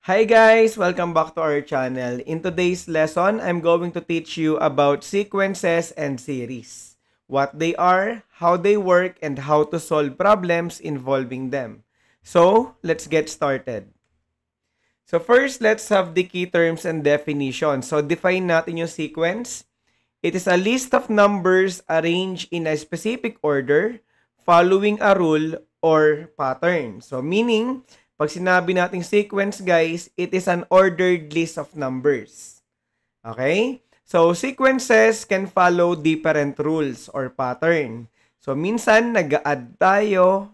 Hi guys! Welcome back to our channel. In today's lesson, I'm going to teach you about sequences and series. What they are, how they work, and how to solve problems involving them. So, let's get started. So first, let's have the key terms and definitions. So define natin yung sequence. It is a list of numbers arranged in a specific order following a rule or pattern. So meaning, pag sinabi nating sequence guys, it is an ordered list of numbers. Okay? So sequences can follow different rules or pattern. So minsan nag-add tayo,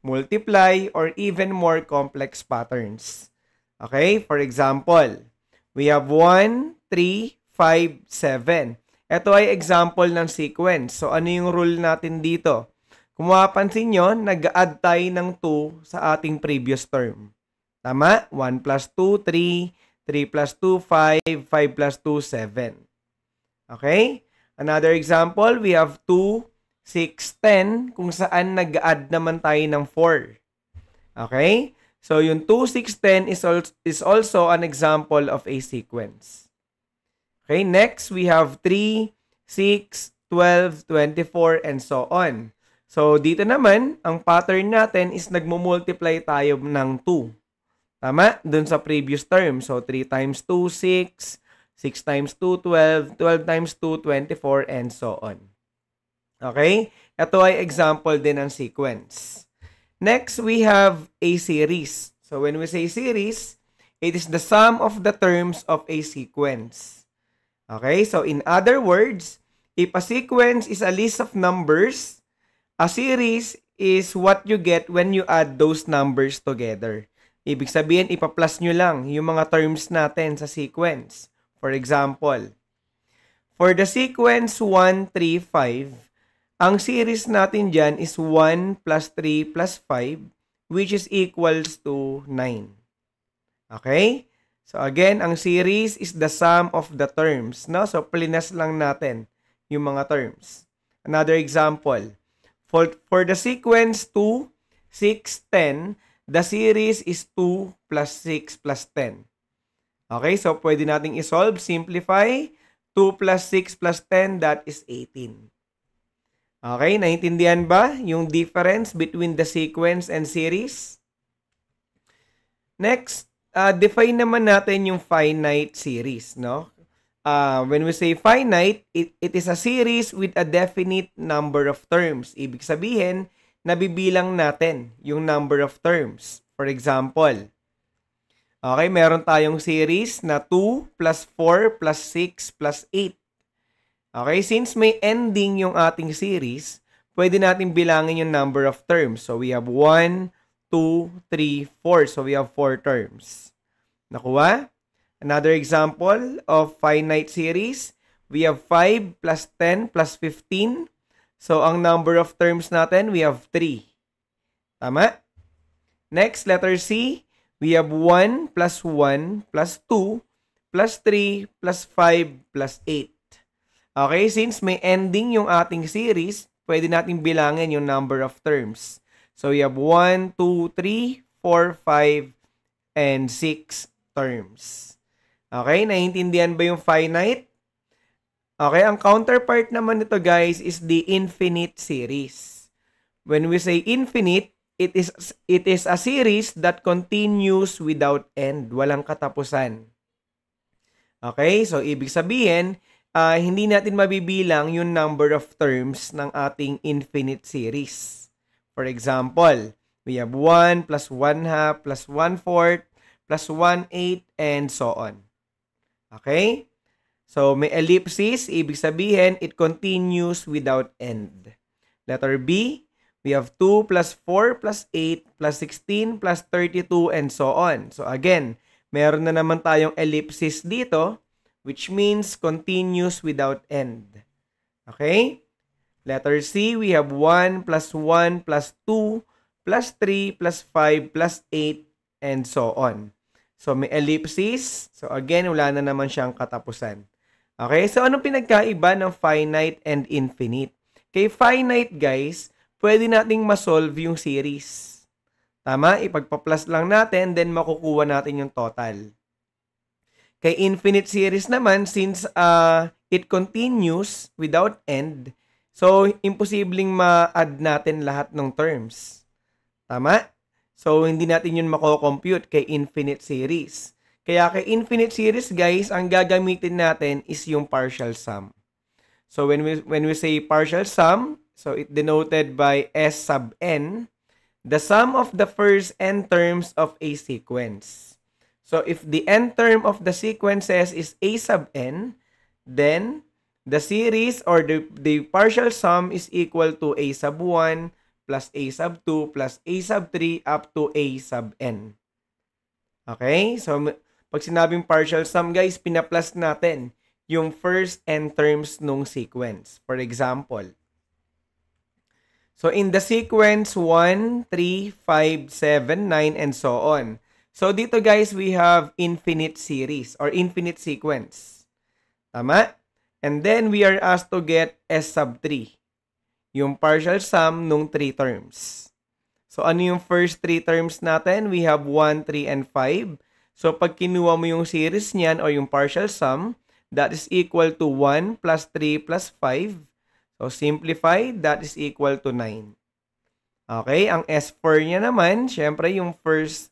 multiply, or even more complex patterns. Okay? For example, we have 1, 3, 5, 7. Ito ay example ng sequence. So ano yung rule natin dito? Kung mapapansin nyo, nag-add tayo ng 2 sa ating previous term. Tama? 1 plus 2, 3. 3 plus 2, 5. 5 plus 2, 7. Okay? Another example, we have 2, 6, 10, kung saan nag-add naman tayo ng 4. Okay? So, yung 2, 6, 10 is also an example of a sequence. Okay? Next, we have 3, 6, 12, 24, and so on. So, dito naman, ang pattern natin is nagmumultiply tayo ng 2. Tama? Dun sa previous term. So, 3 times 2, 6. 6 times 2, 12. 12 times 2, 24, and so on. Okay? Ito ay example din ng sequence. Next, we have a series. So, when we say series, it is the sum of the terms of a sequence. Okay? So, in other words, if a sequence is a list of numbers, a series is what you get when you add those numbers together. Ibig sabihin, ipa-plus nyo lang yung mga terms natin sa sequence. For example, for the sequence 1, 3, 5, ang series natin dyan is 1 plus 3 plus 5, which is equals to 9. Okay? So again, ang series is the sum of the terms. No? So plinas lang natin yung mga terms. Another example, for the sequence 2, 6, 10, the series is 2 plus 6 plus 10. Okay, so pwede nating isolve, simplify. 2 plus 6 plus 10, that is 18. Okay, naintindihan ba yung difference between the sequence and series? Next, define naman natin yung finite series, no? When we say finite, it is a series with a definite number of terms. Ibig sabihin, nabibilang natin yung number of terms. For example, okay, meron tayong series na 2 plus 4 plus 6 plus 8. Okay, since may ending yung ating series, pwede natin bilangin yung number of terms. So, we have 1, 2, 3, 4. So, we have 4 terms. Nakuha? Another example of finite series, we have 5 plus 10 plus 15. So, ang number of terms natin, we have 3. Tama? Next, letter C, we have 1 plus 1 plus 2 plus 3 plus 5 plus 8. Okay, since may ending yung ating series, pwede natin bilangin yung number of terms. So, we have 1, 2, 3, 4, 5, and 6 terms. Okay, naiintindihan ba yung finite? Okay, ang counterpart naman nito guys is the infinite series. When we say infinite, it is a series that continues without end, walang katapusan. Okay, so ibig sabihin, hindi natin mabibilang yung number of terms ng ating infinite series. For example, we have 1 plus 1 half plus 1/4 plus 1/8 and so on. Okay? So, may ellipsis. Ibig sabihin, it continues without end. Letter B, we have 2 plus 4 plus 8 plus 16 plus 32 and so on. So, again, meron na naman tayong ellipsis dito, which means continues without end. Okay? Letter C, we have 1 plus 1 plus 2 plus 3 plus 5 plus 8 and so on. So, may ellipsis. So, again, wala na naman siyang katapusan. Okay? So, anong pinagkaiba ng finite and infinite? Kay finite, guys, pwede nating masolve yung series. Tama? Ipagpa-plus lang natin, then makukuha natin yung total. Kay infinite series naman, since it continues without end, so imposibleng ma-add natin lahat ng terms. Tama? So, hindi natin yun mako-compute kay infinite series. Kaya kay infinite series, guys, ang gagamitin natin is yung partial sum. So, when we say partial sum, so it denoted by S sub n, the sum of the first n terms of a sequence. So, if the n term of the sequences is a sub n, then the series or the partial sum is equal to a sub 1 plus a sub 2 plus a sub 3 up to a sub n. Okay? So, pag sinabing partial sum, guys, pinaplus natin yung first n terms nung sequence. For example, so in the sequence 1, 3, 5, 7, 9, and so on. So, dito guys, we have infinite series or infinite sequence. Tama? And then, we are asked to get S sub 3. Yung partial sum nung 3 terms. So, ano yung first 3 terms natin? We have 1, 3, and 5. So, pag kinuha mo yung series niyan o yung partial sum, that is equal to 1 plus 3 plus 5. So, simplify, that is equal to 9. Okay? Ang S4 niya naman, syempre yung first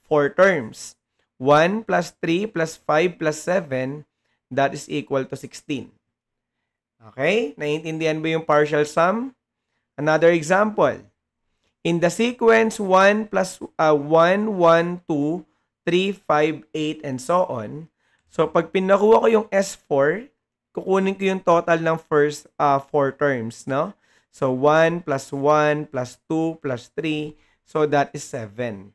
4 terms. 1 plus 3 plus 5 plus 7, that is equal to 16. Okay? Naiintindihan ba yung partial sum? Another example. In the sequence 1 plus 1, 1, 2, 3, 5, 8, and so on. So, pag pinakuha ko yung S4, kukunin ko yung total ng first 4 terms, no? So, 1 plus 1 plus 2 plus 3. So, that is 7.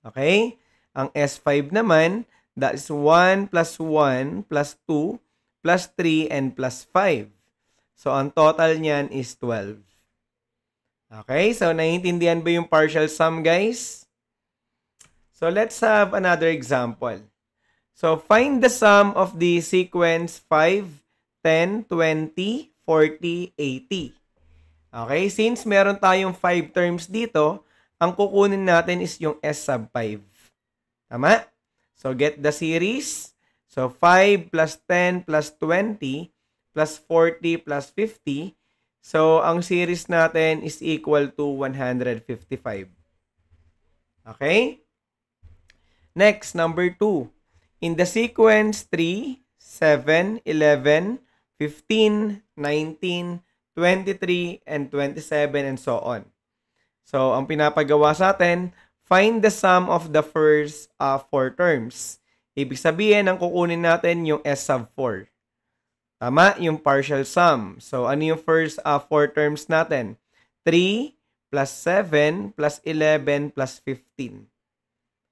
Okay? Ang S5 naman, that is 1 plus 1 plus 2 plus 3 and plus 5. So, ang total niyan is 12. Okay? So, naiintindihan ba yung partial sum, guys? So, let's have another example. So, find the sum of the sequence 5, 10, 20, 40, 80. Okay? Since meron tayong 5 terms dito, ang kukunin natin is yung S sub 5. Tama? So, get the series. So, 5 plus 10 plus 20 plus 40 plus 50. So, ang series natin is equal to 155. Okay? Next, number 2. In the sequence 3, 7, 11, 15, 19, 23, and 27, and so on. So, ang pinapagawa sa atin, find the sum of the first 4 terms. Ibig sabihin, ang kukunin natin yung S sub 4. Tama? Yung partial sum. So, ano yung first 4 terms natin? 3 plus 7 plus 11 plus 15.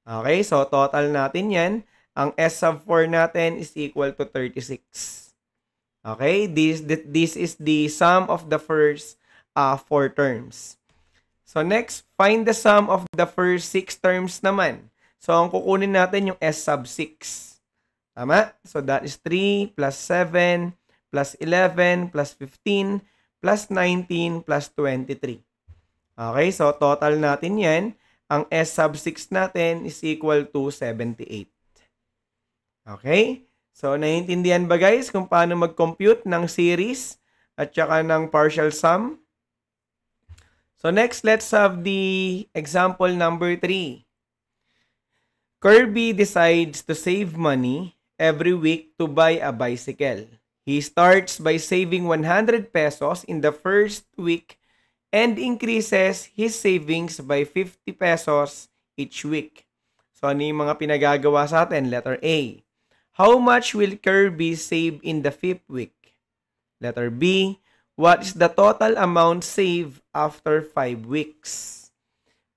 Okay? So, total natin yan. Ang S sub 4 natin is equal to 36. Okay? This is the sum of the first 4 terms. So, next, find the sum of the first 6 terms naman. So, ang kukunin natin yung S sub 6. Tama? So, that is 3 plus 7 plus 11 plus 15 plus 19 plus 23. Okay? So, total natin yan. Ang S sub 6 natin is equal to 78. Okay? So, naiintindihan ba guys kung paano mag-compute ng series at saka ng partial sum? So, next, let's have the example number 3. Kirby decides to save money every week to buy a bicycle. He starts by saving 100 pesos in the first week and increases his savings by 50 pesos each week. So, ano yung mga pinagagawa sa atin? Letter A. How much will Kirby save in the 5th week? Letter B. What is the total amount saved after 5 weeks?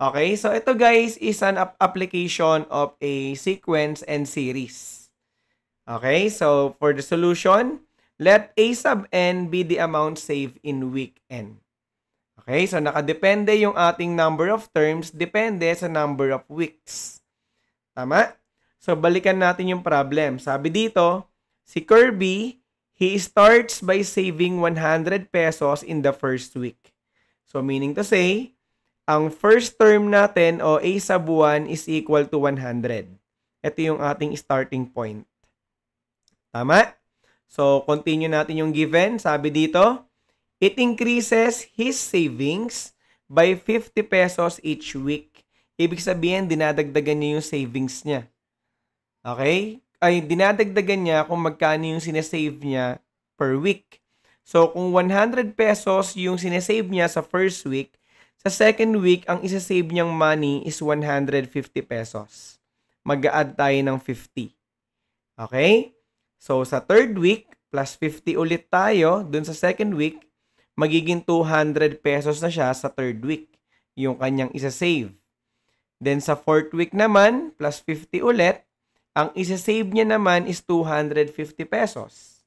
Okay, so ito guys is an application of a sequence and series. Okay, so for the solution, let A sub n be the amount saved in week n. Okay, so nakadepende yung ating number of terms, depende sa number of weeks. Tama? So balikan natin yung problem. Sabi dito, si Kirby, he starts by saving 100 pesos in the first week. So, meaning to say, ang first term natin o A sa buwan is equal to 100. Ito yung ating starting point. Tama? So, continue natin yung given. Sabi dito, it increases his savings by 50 pesos each week. Ibig sabihin, dinadagdagan niya yung savings niya. Okay? Ay, dinadagdagan niya kung magkano yung sinesave niya per week. So, kung 100 pesos yung sinesave niya sa first week, sa second week, ang isasave niyang money is 150 pesos. Mag-a-add tayo ng 50. Okay? So, sa third week, plus 50 ulit tayo, dun sa second week, magiging 200 pesos na siya sa third week, yung kanyang isasave. Then, sa fourth week naman, plus 50 ulit, ang isasave niya naman is 250 pesos.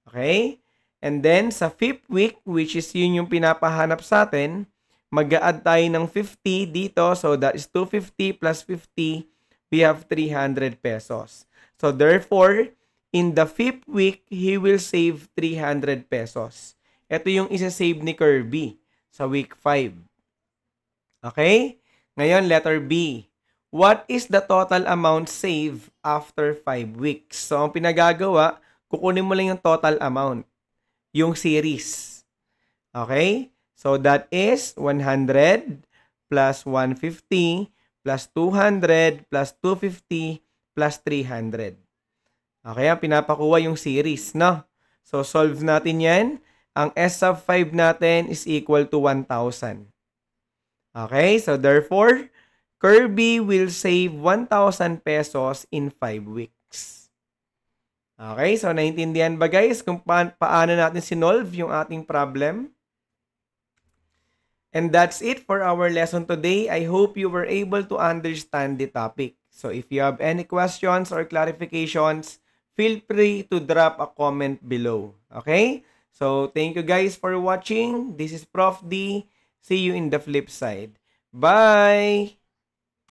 Okay? And then, sa fifth week, which is yun yung pinapahanap sa atin, mag-a-add tayo ng 50 dito. So, that is 250 plus 50. We have 300 pesos. So, therefore, in the fifth week, he will save 300 pesos. Ito yung isa-save ni Kirby sa week 5. Okay? Ngayon, letter B. What is the total amount saved after 5 weeks? So, ang pinagagawa, kukunin mo lang yung total amount. Yung series. Okay? So, that is 100 plus 150 plus 200 plus 250 plus 300. Okay? Ang pinapakuha yung series, no? So, solve natin yan. Ang S sub 5 natin is equal to 1,000. Okay? So, therefore, Kirby will save 1,000 pesos in 5 weeks. Okay? So, naintindihan ba guys kung paano natin sinolve yung ating problem? And that's it for our lesson today. I hope you were able to understand the topic. So if you have any questions or clarifications, feel free to drop a comment below. Okay? So thank you guys for watching. This is Prof. D. See you in the flip side. Bye!